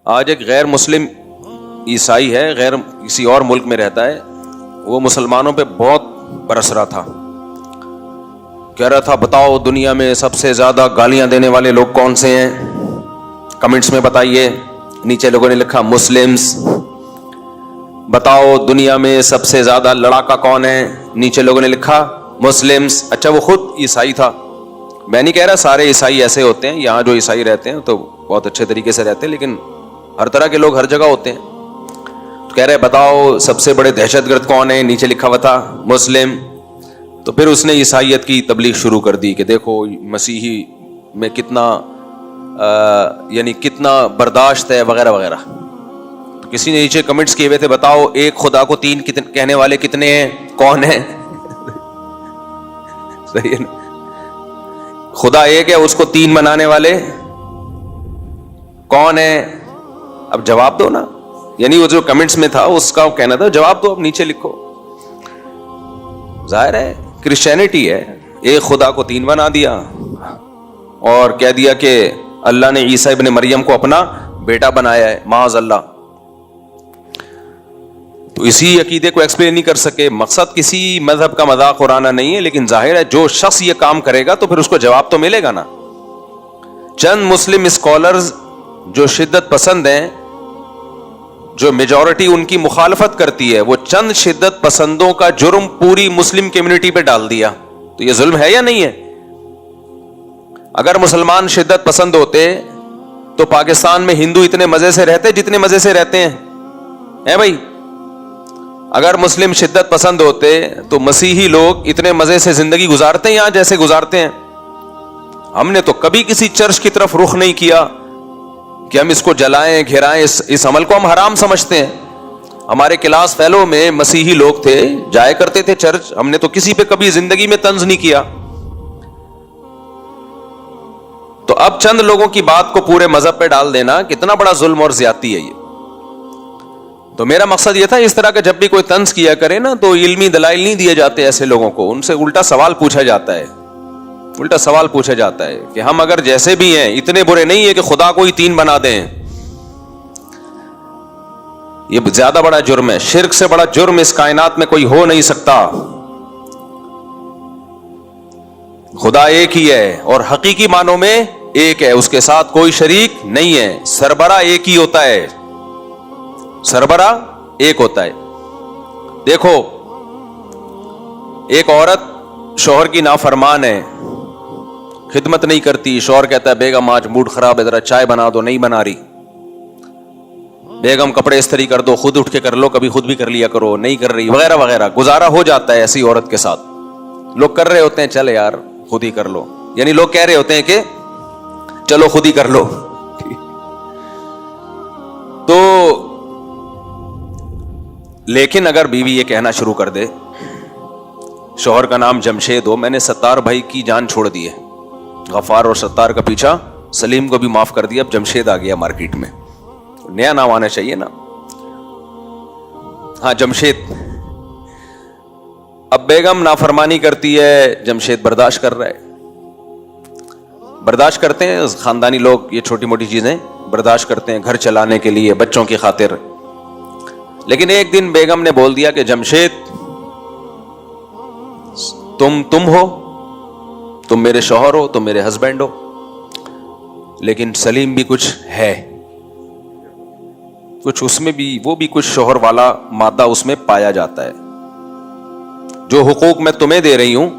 آج ایک غیر مسلم عیسائی ہے, غیر کسی اور ملک میں رہتا ہے, وہ مسلمانوں پہ بہت برس رہا تھا, کہہ رہا تھا بتاؤ دنیا میں سب سے زیادہ گالیاں دینے والے لوگ کون سے ہیں, کمنٹس میں بتائیے. نیچے لوگوں نے لکھا مسلمز. بتاؤ دنیا میں سب سے زیادہ لڑاکا کون ہے, نیچے لوگوں نے لکھا مسلمز. اچھا وہ خود عیسائی تھا. میں نہیں کہہ رہا سارے عیسائی ایسے ہوتے ہیں, یہاں جو عیسائی رہتے ہیں تو بہت اچھے طریقے سے رہتے ہیں, لیکن ہر طرح کے لوگ ہر جگہ ہوتے ہیں. تو کہہ رہے بتاؤ سب سے بڑے دہشت گرد کون ہیں, نیچے لکھا ہوا تھا مسلم. تو پھر اس نے عیسائیت کی تبلیغ شروع کر دی کہ دیکھو مسیحی میں کتنا یعنی کتنا برداشت ہے وغیرہ وغیرہ. تو کسی نے نیچے کمنٹس کیے ہوئے تھے بتاؤ ایک خدا کو تین کہنے والے کتنے ہیں, کون ہیں؟ صحیح ہے نا, خدا ایک ہے, اس کو تین منانے والے کون ہیں؟ اب جواب دو نا. یعنی وہ جو کمنٹس میں تھا اس کا کہنا تھا جواب دو, اب نیچے لکھو. ظاہر ہے کرسچینٹی ہے, ایک خدا کو تین بنا دیا اور کہہ دیا کہ اللہ نے عیسیٰ ابن مریم کو اپنا بیٹا بنایا ہے, معاذ اللہ. تو اسی عقیدے کو ایکسپلین نہیں کر سکے. مقصد کسی مذہب کا مذاق اڑانا نہیں ہے, لیکن ظاہر ہے جو شخص یہ کام کرے گا تو پھر اس کو جواب تو ملے گا نا. چند مسلم اسکالرز جو شدت پسند ہیں, جو میجورٹی ان کی مخالفت کرتی ہے, وہ چند شدت پسندوں کا جرم پوری مسلم کمیونٹی پہ ڈال دیا. تو یہ ظلم ہے یا نہیں ہے؟ اگر مسلمان شدت پسند ہوتے تو پاکستان میں ہندو اتنے مزے سے رہتے جتنے مزے سے رہتے ہیں بھائی. اگر مسلم شدت پسند ہوتے تو مسیحی لوگ اتنے مزے سے زندگی گزارتے ہیں یہاں جیسے گزارتے ہیں. ہم نے تو کبھی کسی چرچ کی طرف رخ نہیں کیا کہ ہم اس کو جلائیں گھرائیں, اس عمل کو ہم حرام سمجھتے ہیں. ہمارے کلاس فیلو میں مسیحی لوگ تھے, جایا کرتے تھے چرچ, ہم نے تو کسی پہ کبھی زندگی میں طنز نہیں کیا. تو اب چند لوگوں کی بات کو پورے مذہب پہ ڈال دینا کتنا بڑا ظلم اور زیادتی ہے یہ. تو میرا مقصد یہ تھا اس طرح کا جب بھی کوئی طنز کیا کرے نا تو علمی دلائل نہیں دیے جاتے ایسے لوگوں کو, ان سے الٹا سوال پوچھا جاتا ہے. الٹا سوال پوچھا جاتا ہے کہ ہم اگر جیسے بھی ہیں اتنے برے نہیں ہیں کہ خدا کو ہی تین بنا دیں. یہ زیادہ بڑا جرم ہے, شرک سے بڑا جرم اس کائنات میں کوئی ہو نہیں سکتا. خدا ایک ہی ہے اور حقیقی معنوں میں ایک ہے, اس کے ساتھ کوئی شریک نہیں ہے. سربراہ ایک ہی ہوتا ہے, سربراہ ایک ہوتا ہے. دیکھو ایک عورت شوہر کی نافرمان ہے, خدمت نہیں کرتی, شوہر کہتا ہے بیگم آج موڈ خراب ہے ذرا چائے بنا دو, نہیں بنا رہی. بیگم کپڑے استری کر دو, خود اٹھ کے کر لو, کبھی خود بھی کر لیا کرو, نہیں کر رہی وغیرہ وغیرہ. گزارا ہو جاتا ہے ایسی عورت کے ساتھ. لوگ کر رہے ہوتے ہیں چلے یار خود ہی کر لو, یعنی لوگ کہہ رہے ہوتے ہیں کہ چلو خود ہی کر لو. تو لیکن اگر بیوی یہ کہنا شروع کر دے, شوہر کا نام جمشید ہو, میں نے ستار بھائی کی جان چھوڑ دی ہے, غفار اور ستار کا پیچھا, سلیم کو بھی معاف کر دیا, اب جمشید آ گیا مارکیٹ میں, نیا نام آنا چاہیے نا. ہاں جمشید. اب بیگم نافرمانی کرتی ہے, جمشید برداشت کر رہا ہے. برداشت کرتے ہیں خاندانی لوگ, یہ چھوٹی موٹی چیزیں برداشت کرتے ہیں گھر چلانے کے لیے, بچوں کی خاطر. لیکن ایک دن بیگم نے بول دیا کہ جمشید تم ہو, تم میرے شوہر ہو, تم میرے ہسبینڈ ہو, لیکن سلیم بھی کچھ ہے, کچھ اس میں بھی, وہ بھی کچھ شوہر والا مادہ اس میں پایا جاتا ہے. جو حقوق میں تمہیں دے رہی ہوں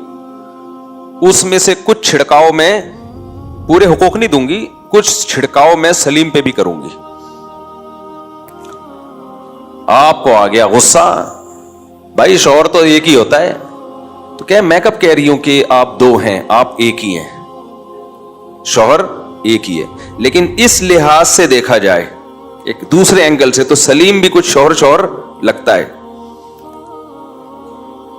اس میں سے کچھ چھڑکاؤ میں, پورے حقوق نہیں دوں گی, کچھ چھڑکاؤ میں سلیم پہ بھی کروں گی. آپ کو آ گیا غصہ, بھائی شوہر تو ایک ہی ہوتا ہے. تو کیا میں کب کہہ رہی ہوں کہ آپ دو ہیں, آپ ایک ہی ہیں, شوہر ایک ہی ہے. لیکن اس لحاظ سے دیکھا جائے ایک دوسرے اینگل سے تو سلیم بھی کچھ شوہر لگتا ہے.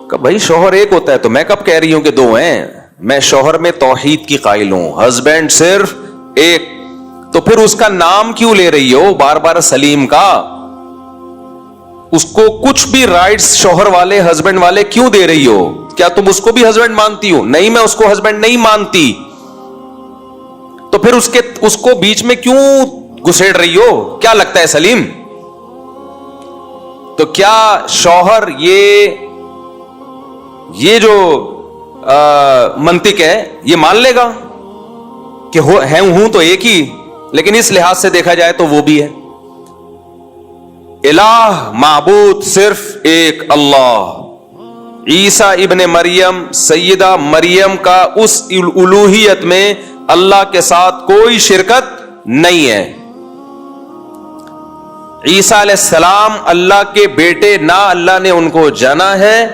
کہ بھائی شوہر ایک ہوتا ہے تو میں کب کہہ رہی ہوں کہ دو ہیں. میں شوہر میں توحید کی قائل ہوں, ہسبینڈ صرف ایک. تو پھر اس کا نام کیوں لے رہی ہو بار بار سلیم کا؟ اس کو کچھ بھی رائٹس شوہر والے ہسبینڈ والے کیوں دے رہی ہو؟ کیا تم اس کو بھی ہسبینڈ مانتی ہو؟ نہیں, میں اس کو ہسبینڈ نہیں مانتی. تو پھر اس کو بیچ میں کیوں گھسیڑ رہی ہو. کیا لگتا ہے سلیم؟ تو کیا شوہر یہ جو منطق ہے یہ مان لے گا کہ ہوں تو ایک ہی, لیکن اس لحاظ سے دیکھا جائے تو وہ بھی ہے. الہ معبود صرف ایک اللہ. عیسیٰ ابن مریم, سیدہ مریم کا اس الوہیت میں اللہ کے ساتھ کوئی شرکت نہیں ہے. عیسیٰ علیہ السلام اللہ کے بیٹے, نہ اللہ نے ان کو جنا ہے,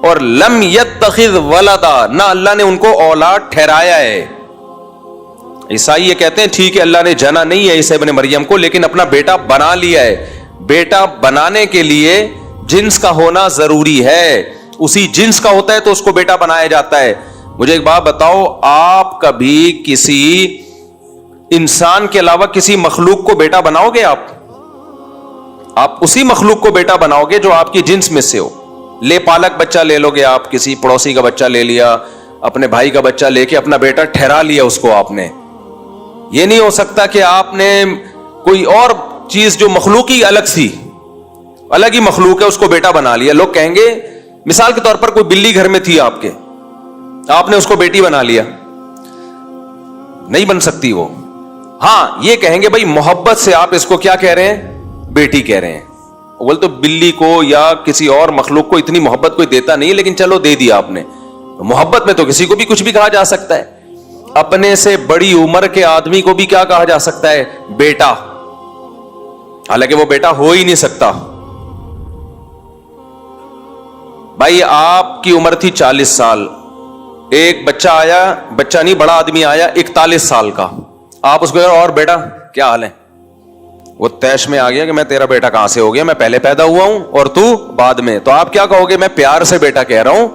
اور لم یتخذ ولدا, نہ اللہ نے ان کو اولاد ٹھہرایا ہے. عیسائی یہ کہتے ہیں ٹھیک ہے اللہ نے جنا نہیں ہے عیسیٰ ابن مریم کو, لیکن اپنا بیٹا بنا لیا ہے. بیٹا بنانے کے لیے جنس کا ہونا ضروری ہے, اسی جنس کا ہوتا ہے تو اس کو بیٹا بنایا جاتا ہے. مجھے ایک بات بتاؤ, آپ کبھی کسی انسان کے علاوہ کسی مخلوق کو بیٹا بناؤ گے؟ آپ اسی مخلوق کو بیٹا بناؤ گے جو آپ کی جنس میں سے ہو. لے پالک بچہ لے لو گے آپ, کسی پڑوسی کا بچہ لے لیا, اپنے بھائی کا بچہ لے کے اپنا بیٹا ٹھہرا لیا اس کو آپ نے. یہ نہیں ہو سکتا کہ آپ نے کوئی اور چیز جو مخلوقی الگ ہی مخلوق ہے اس کو بیٹا بنا لیا. لوگ کہیں گے, مثال کے طور پر کوئی بلی گھر میں تھی آپ کے, آپ نے اس کو بیٹی بنا لیا, نہیں بن سکتی وہ. ہاں یہ کہیں گے بھائی محبت سے آپ اس کو کیا کہہ رہے ہیں, بیٹی کہہ رہے ہیں. اول تو بلی کو یا کسی اور مخلوق کو اتنی محبت کوئی دیتا نہیں, لیکن چلو دے دیا آپ نے. محبت میں تو کسی کو بھی کچھ بھی کہا جا سکتا ہے. اپنے سے بڑی عمر کے آدمی کو بھی کیا کہا جا سکتا ہے, بیٹا, حالانکہ وہ بیٹا ہو ہی نہیں سکتا. بھائی آپ کی عمر تھی 40 سال, ایک بچہ آیا, بچہ نہیں بڑا آدمی آیا 41 سال کا, آپ اس کو اور بیٹا کیا حال ہے, وہ تیش میں آ گیا کہ میں تیرا بیٹا کہاں سے ہو گیا, میں پہلے پیدا ہوا ہوں اور تو بعد میں. تو آپ کیا کہو گے, میں پیار سے بیٹا کہہ رہا ہوں,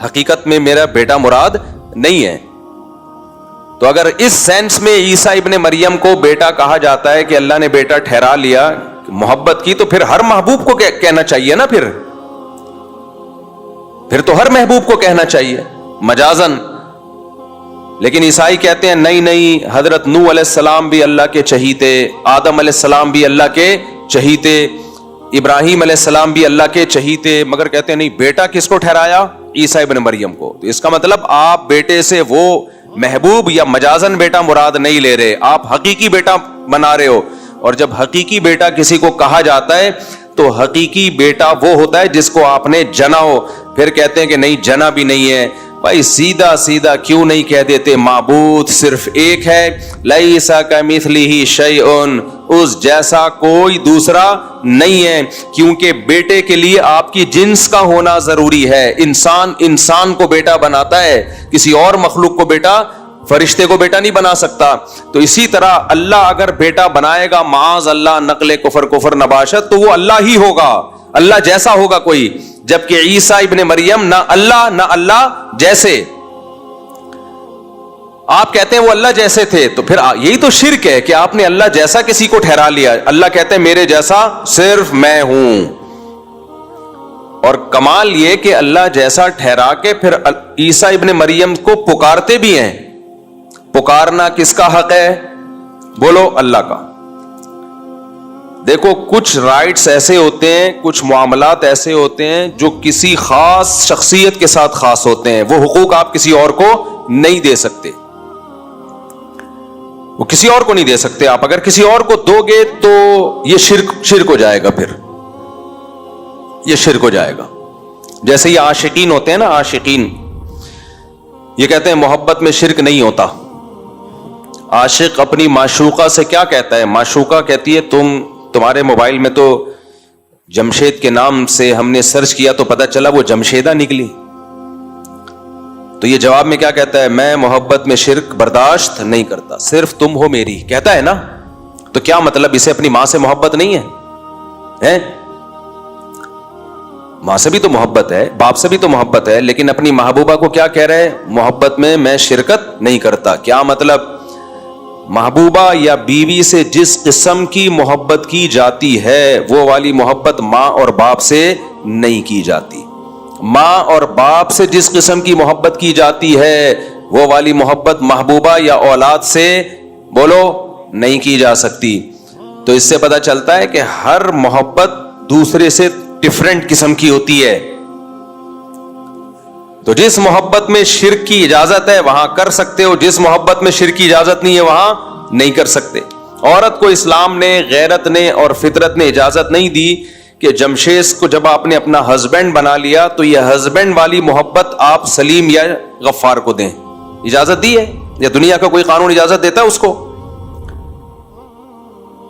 حقیقت میں میرا بیٹا مراد نہیں ہے. تو اگر اس سینس میں عیسیٰ ابن مریم کو بیٹا کہا جاتا ہے کہ اللہ نے بیٹا ٹھہرا لیا محبت کی, تو پھر ہر محبوب کو کہنا چاہیے نا, پھر تو ہر محبوب کو کہنا چاہیے مجازن. لیکن عیسائی کہتے ہیں نہیں, حضرت نوح علیہ السلام بھی اللہ کے چہیتے, آدم علیہ السلام بھی اللہ کے چہیتے, ابراہیم علیہ السلام بھی اللہ کے چہیتے, مگر کہتے ہیں نہیں, بیٹا کس کو ٹھہرایا, عیسیٰ ابن مریم کو. تو اس کا مطلب آپ بیٹے سے وہ محبوب یا مجازن بیٹا مراد نہیں لے رہے, آپ حقیقی بیٹا بنا رہے ہو. اور جب حقیقی بیٹا کسی کو کہا جاتا ہے تو حقیقی بیٹا وہ ہوتا ہے جس کو آپ نے جنا ہو. پھر کہتے ہیں کہ نہیں جنا بھی نہیں ہے. بھائی سیدھا کیوں نہیں کہہ دیتے معبود صرف ایک ہے, لیس کمثلہ شیء, اس جیسا کوئی دوسرا نہیں ہے, کیونکہ بیٹے کے لیے آپ کی جنس کا ہونا ضروری ہے. انسان کو بیٹا بناتا ہے, کسی اور مخلوق کو بیٹا, فرشتے کو بیٹا نہیں بنا سکتا. تو اسی طرح اللہ اگر بیٹا بنائے گا معاذ اللہ نقل کفر نباشت, تو وہ اللہ ہی ہوگا, اللہ جیسا ہوگا کوئی. جبکہ عیسیٰ ابن مریم نہ اللہ جیسے, آپ کہتے ہیں وہ اللہ جیسے تھے, تو پھر یہی تو شرک ہے کہ آپ نے اللہ جیسا کسی کو ٹھہرا لیا. اللہ کہتے ہیں میرے جیسا صرف میں ہوں. اور کمال یہ کہ اللہ جیسا ٹھہرا کے پھر عیسیٰ ابن مریم کو پکارتے بھی ہیں. پکارنا کس کا حق ہے, بولو اللہ کا. دیکھو کچھ رائٹس ایسے ہوتے ہیں, کچھ معاملات ایسے ہوتے ہیں جو کسی خاص شخصیت کے ساتھ خاص ہوتے ہیں, وہ حقوق آپ کسی اور کو نہیں دے سکتے, وہ کسی اور کو نہیں دے سکتے. آپ اگر کسی اور کو دو گے تو یہ شرک ہو جائے گا, پھر یہ شرک ہو جائے گا. جیسے یہ عاشقین ہوتے ہیں نا, عاشقین یہ کہتے ہیں محبت میں شرک نہیں ہوتا. عاشق اپنی معشوقہ سے کیا کہتا ہے, معشوقہ کہتی ہے تمہارے موبائل میں تو جمشید کے نام سے ہم نے سرچ کیا تو پتا چلا وہ جمشیدہ نکلی. تو یہ جواب میں کیا کہتا ہے, میں محبت میں شرک برداشت نہیں کرتا, صرف تم ہو میری, کہتا ہے نا. تو کیا مطلب اسے اپنی ماں سے محبت نہیں ہے؟ ماں سے بھی تو محبت ہے, باپ سے بھی تو محبت ہے, لیکن اپنی محبوبہ کو کیا کہہ رہے, محبت میں شرکت نہیں کرتا. کیا مطلب, محبوبہ یا بیوی سے جس قسم کی محبت کی جاتی ہے وہ والی محبت ماں اور باپ سے نہیں کی جاتی. ماں اور باپ سے جس قسم کی محبت کی جاتی ہے وہ والی محبت محبوبہ یا اولاد سے بولو نہیں کی جا سکتی. تو اس سے پتہ چلتا ہے کہ ہر محبت دوسرے سے ڈفرینٹ قسم کی ہوتی ہے. تو جس محبت میں شرک کی اجازت ہے وہاں کر سکتے ہو, جس محبت میں شرک کی اجازت نہیں ہے وہاں نہیں کر سکتے. عورت کو اسلام نے, غیرت نے اور فطرت نے اجازت نہیں دی کہ جمشید کو جب آپ نے اپنا ہسبینڈ بنا لیا تو یہ ہسبینڈ والی محبت آپ سلیم یا غفار کو دیں. اجازت دی ہے یا دنیا کا کوئی قانون اجازت دیتا ہے اس کو؟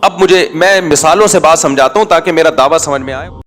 اب میں مثالوں سے بات سمجھاتا ہوں تاکہ میرا دعویٰ سمجھ میں آئے.